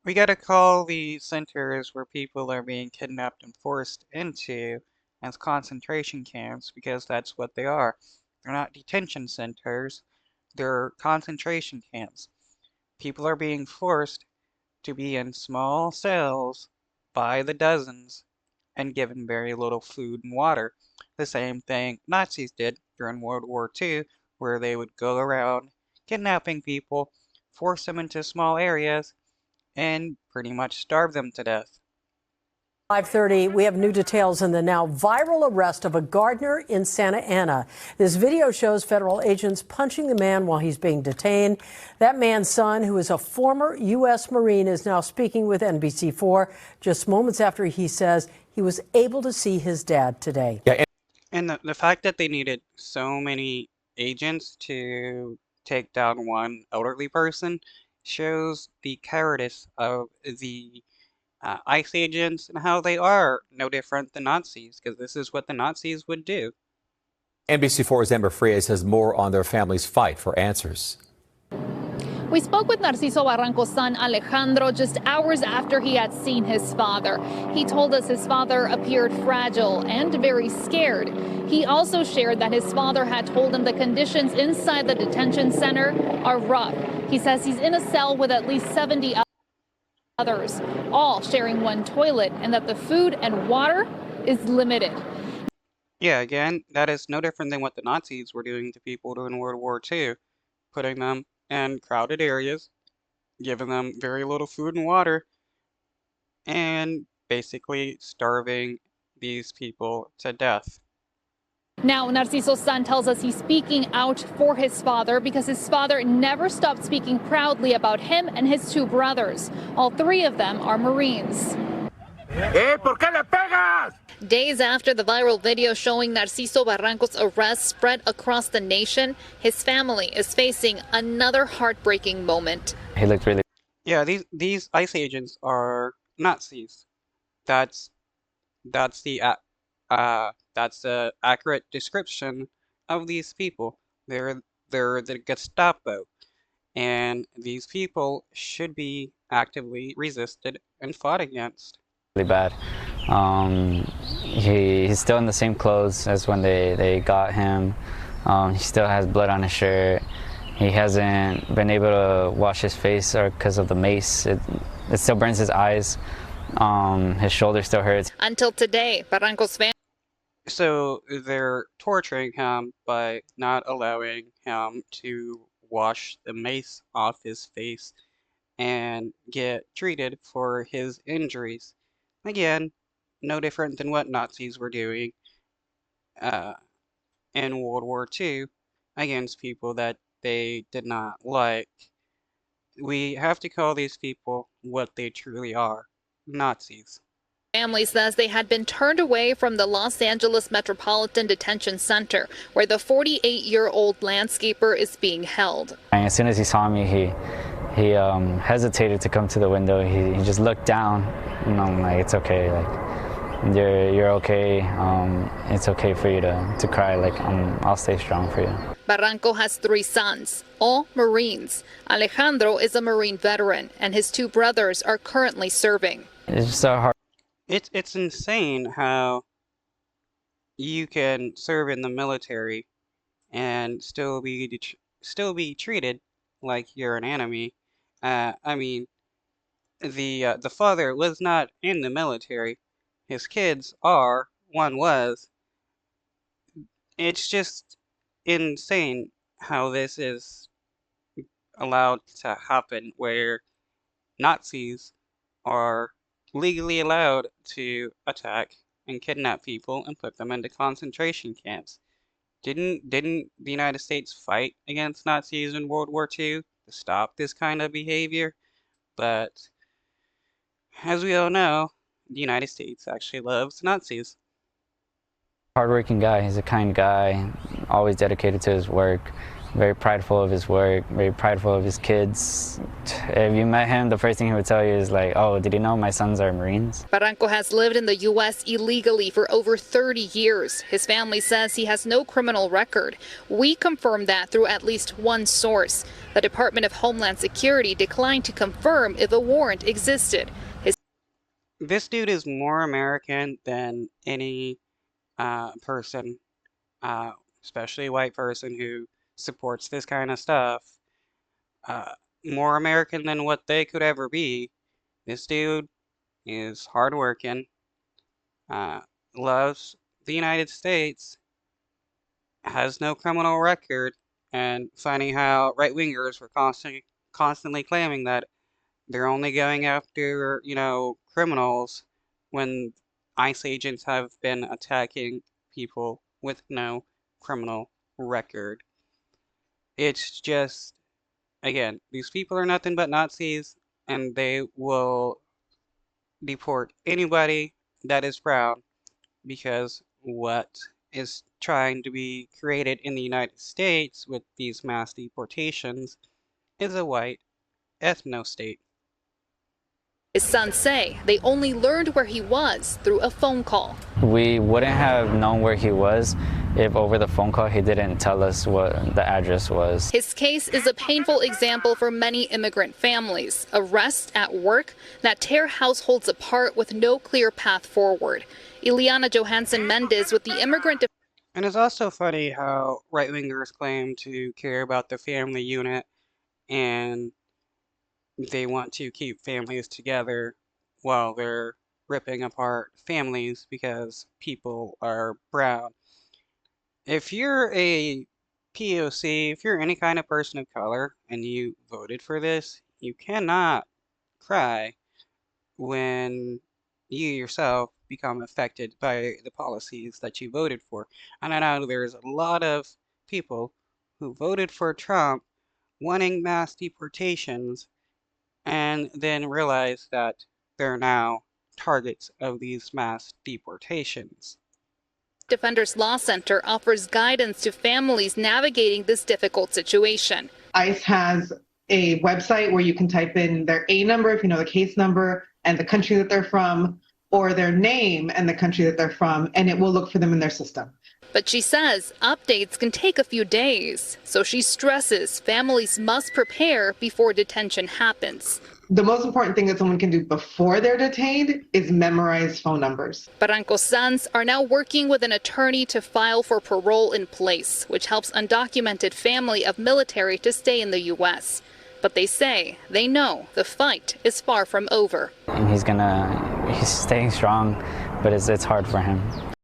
We gotta call the centers where people are being kidnapped and forced into as concentration camps because that's what they are. They're not detention centers, they're concentration camps. People are being forced to be in small cells by the dozens and given very little food and water. The same thing Nazis did during World War II, where they would go around kidnapping people, force them into small areas, and pretty much starve them to death. 5:30, we have new details in the now viral arrest of a gardener in Santa Ana. This video shows federal agents punching the man while he's being detained. That man's son, who is a former U.S. Marine, is now speaking with NBC4 just moments after he says he was able to see his dad today. And the fact that they needed so many agents to take down one elderly person shows the cowardice of the ICE agents and how they are no different than Nazis, because this is what the Nazis would do. NBC4's Amber Frias has more on their family's fight for answers. We spoke with Narciso Barranco's son Alejandro just hours after he had seen his father. He told us his father appeared fragile and very scared. He also shared that his father had told him the conditions inside the detention center are rough. He says he's in a cell with at least 70 others, all sharing one toilet, and that the food and water is limited. Yeah, again, that is no different than what the Nazis were doing to people during World War II, putting them in crowded areas, giving them very little food and water, and basically starving these people to death. Now, Narciso's son tells us he's speaking out for his father because his father never stopped speaking proudly about him and his two brothers. All three of them are Marines. ¿Por qué le pegas? Days after the viral video showing Narciso Barranco's arrest spread across the nation, his family is facing another heartbreaking moment. He looked really... Yeah, these ICE agents are Nazis. That's the accurate description of these people. They're the Gestapo, and these people should be actively resisted and fought against. Really bad. He's still in the same clothes as when they got him. He still has blood on his shirt. He hasn't been able to wash his face because of the mace. It still burns his eyes. His shoulder still hurts. Until today, Barranco's family. So they're torturing him by not allowing him to wash the mace off his face and get treated for his injuries. Again, no different than what Nazis were doing in World War II against people that they did not like. We have to call these people what they truly are, Nazis. Family says they had been turned away from the Los Angeles Metropolitan Detention Center, where the 48-year-old landscaper is being held. And as soon as he saw me, he hesitated to come to the window. He just looked down, and I'm like, it's okay, like you're okay. It's okay for you to cry. Like I'll stay strong for you. Barranco has three sons, all Marines. Alejandro is a Marine veteran, and his two brothers are currently serving. It's just so hard. It's insane how you can serve in the military and still be treated like you're an enemy. I mean, the father was not in the military. His kids are. One was. It's just insane how this is allowed to happen, where Nazis are legally allowed to attack and kidnap people and put them into concentration camps. Didn't the United States fight against Nazis in World War II to stop this kind of behavior? But as we all know, the United States actually loves Nazis. Hardworking guy. He's a kind guy, always dedicated to his work. very prideful of his work, very prideful of his kids. If you met him, the first thing he would tell you is like, oh, did you know my sons are Marines? Barranco has lived in the U.S. illegally for over 30 years. His family says he has no criminal record. We confirmed that through at least one source. The Department of Homeland Security declined to confirm if a warrant existed. This dude is more American than any person, especially a white person who supports this kind of stuff. More American than what they could ever be. This dude is hardworking, loves the United States, has no criminal record, and funny how right-wingers were constantly claiming that they're only going after, criminals when ICE agents have been attacking people with no criminal record. It's just, again, these people are nothing but Nazis, and they will deport anybody that is brown because what is trying to be created in the United States with these mass deportations is a white ethno-state. His sons say they only learned where he was through a phone call. We wouldn't have known where he was if over the phone call he didn't tell us what the address was. His case is a painful example for many immigrant families. Arrests at work that tear households apart with no clear path forward. Ileana Johansson Mendez with the Immigrant. And it's also funny how right-wingers claim to care about the family unit and they want to keep families together while they're ripping apart families because people are brown. If you're a POC, if you're any kind of person of color and you voted for this, you cannot cry when you yourself become affected by the policies that you voted for. And I know there's a lot of people who voted for Trump wanting mass deportations and then realize that they're now targets of these mass deportations. Defenders Law Center offers guidance to families navigating this difficult situation. ICE has a website where you can type in their A number, if you know the case number, and the country that they're from, or their name and the country that they're from, and it will look for them in their system. But she says updates can take a few days, so she stresses families must prepare before detention happens. The most important thing that someone can do before they're detained is memorize phone numbers. Barranco's sons are now working with an attorney to file for parole in place, which helps undocumented family of military to stay in the U.S. But they say they know the fight is far from over. And he's staying strong, but it's hard for him.